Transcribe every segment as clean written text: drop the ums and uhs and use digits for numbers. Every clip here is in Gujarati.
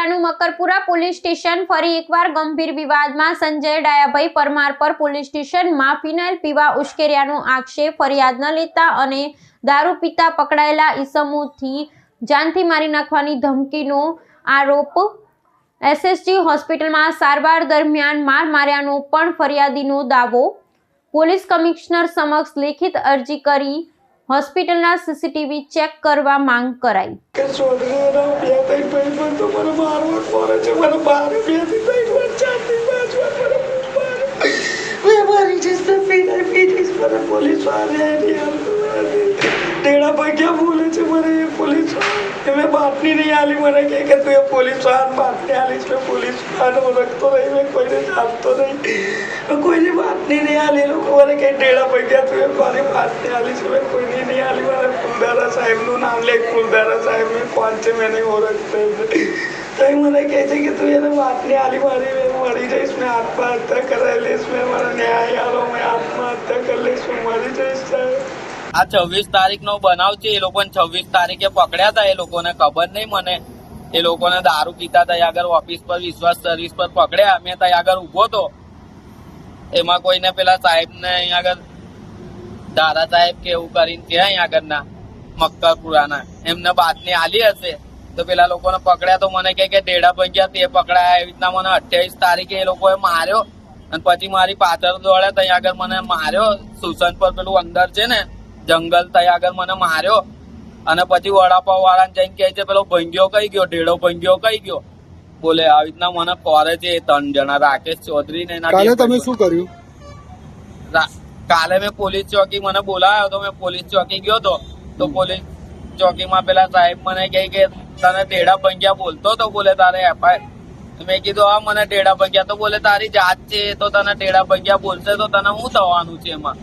બરોડાનું મકરપુરા પોલીસ સ્ટેશન ફરી એકવાર ગંભીર વિવાદમાં સંજય ડાયાભાઈ પરમાર પર પોલીસ સ્ટેશનમાં ફિનાઇલ પીવા ઉશ્કેર્યાનો આક્ષેપ, ફરિયાદ ન લેતા અને દારૂ પીતા પકડાયેલા ઈસમોથી જાનથી મારી નાખવાની ધમકીનો આરોપ, એસએસજી હોસ્પિટલમાં સારવાર દરમિયાન માર માર્યાનો પણ ફરિયાદીનો દાવો, પોલીસ કમિશનર સમક્ષ લેખિત અરજી કરી હોસ્પિટલના સીસીટીવી ચેક કરવા માંગ કરાઈ। टेढ़ा भाई क्या बोले थे मरे ये पुलिस मैं बात नहीं आली मरे के तू ये पुलिस वाहन बात नहीं आली इसमें पुलिस वाहन हो रखतो नहीं मैं कोई ने जानतो नहीं कोई ने बात नहीं आली लोग मरे के टेढ़ा भाई क्या तू ये बारी बात नहीं आली इसमें कोई नहीं आली मरे फुलदारा साहब नु नाम ले फुलदारा साहब में 5 से मैंने हो रखते तो मैंने कहते कि तू ये बात नहीं आली मारी मैं मरी जाए इसमें आत्महत्या करा ले इसमें हमारा न्याय आलो मैं आत्महत्या कर ले इसमें मरी जाए। આ 26 તારીખનો બનાવ છે। એ લોકોને 26 તારીખે પકડ્યા હતા। એ લોકોને ખબર નહીં મને, એ લોકોને દારૂ પીતા હતા આગળ ઓફિસ પર વિશ્વાસ સર્વિસ પર પકડ્યા। મેં ત્યાં આગળ ઉભો હતો, એમાં કોઈને પેલા સાહેબને અહીંયા આગળ દારા સાહેબ કે એવું કરીને ત્યાં અહીંયા આગળના મક્કરપુરાના એમને બાતમી આલી હશે તો પેલા લોકોને પકડ્યા તો મને કે ટેઢા પગ્યા તે પકડાયા। એવી રીતના મને 28 તારીખે એ લોકોએ માર્યો અને પછી મારી પાછળ દોડ્યા, ત્યાં આગળ મને માર્યો। સુસન પર પેલું અંદર છે ને જંગલ, ત્યાં આગળ મને માર્યો અને પછી વડાપાવ વાળાને જઈને કહે છે પેલો ભંગ્યો કઈ ગયો, ઢેડો ભંગ્યો કઈ ગયો બોલે। આવી રીતના મને કરે છે 3 જણા, રાકેશ ચૌધરી ને એના। કાલે તમે શું કર્યું? કાલે મેં પોલીસ ચોકી મને બોલાવ્યો તો મેં પોલીસ ચોકી ગયો તો પોલીસ ચોકીમાં પેલા સાહેબ મને કહે કે તને ઢેડા ભંગ્યા બોલતો તો બોલે તારે એફઆઈઆર। મેં કીધું હા મને ઢેડા ભંગ્યા, તો બોલે તારી જાત છે તો તને ઢેડા ભંગ્યા બોલશે તો તને શું થવાનું છે એમાં,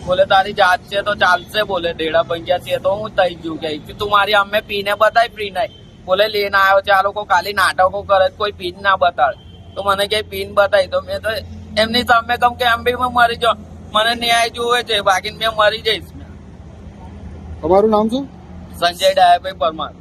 બોલે તારી જાત છે તો ચાલશે, બોલે ઢેડા ભંગ્યા છે તો હું થઈ ગયું કે તું મારી અમે પીને બતાય ફ્રી નહીં, બોલે લઈને આવ્યો છે। આ લોકો ખાલી નાટકો કરે, કોઈ પીન ના બતાડે તો મને કઈ પીન બતાવી તો મેં તો એમની સામે કમ કે એમ બી મરી જાઉં, મને ન્યાય જોવે છે, બાકી મેં મરી જઈશ। તમારું નામ શું? સંજય ડાયાભાઈ પરમાર।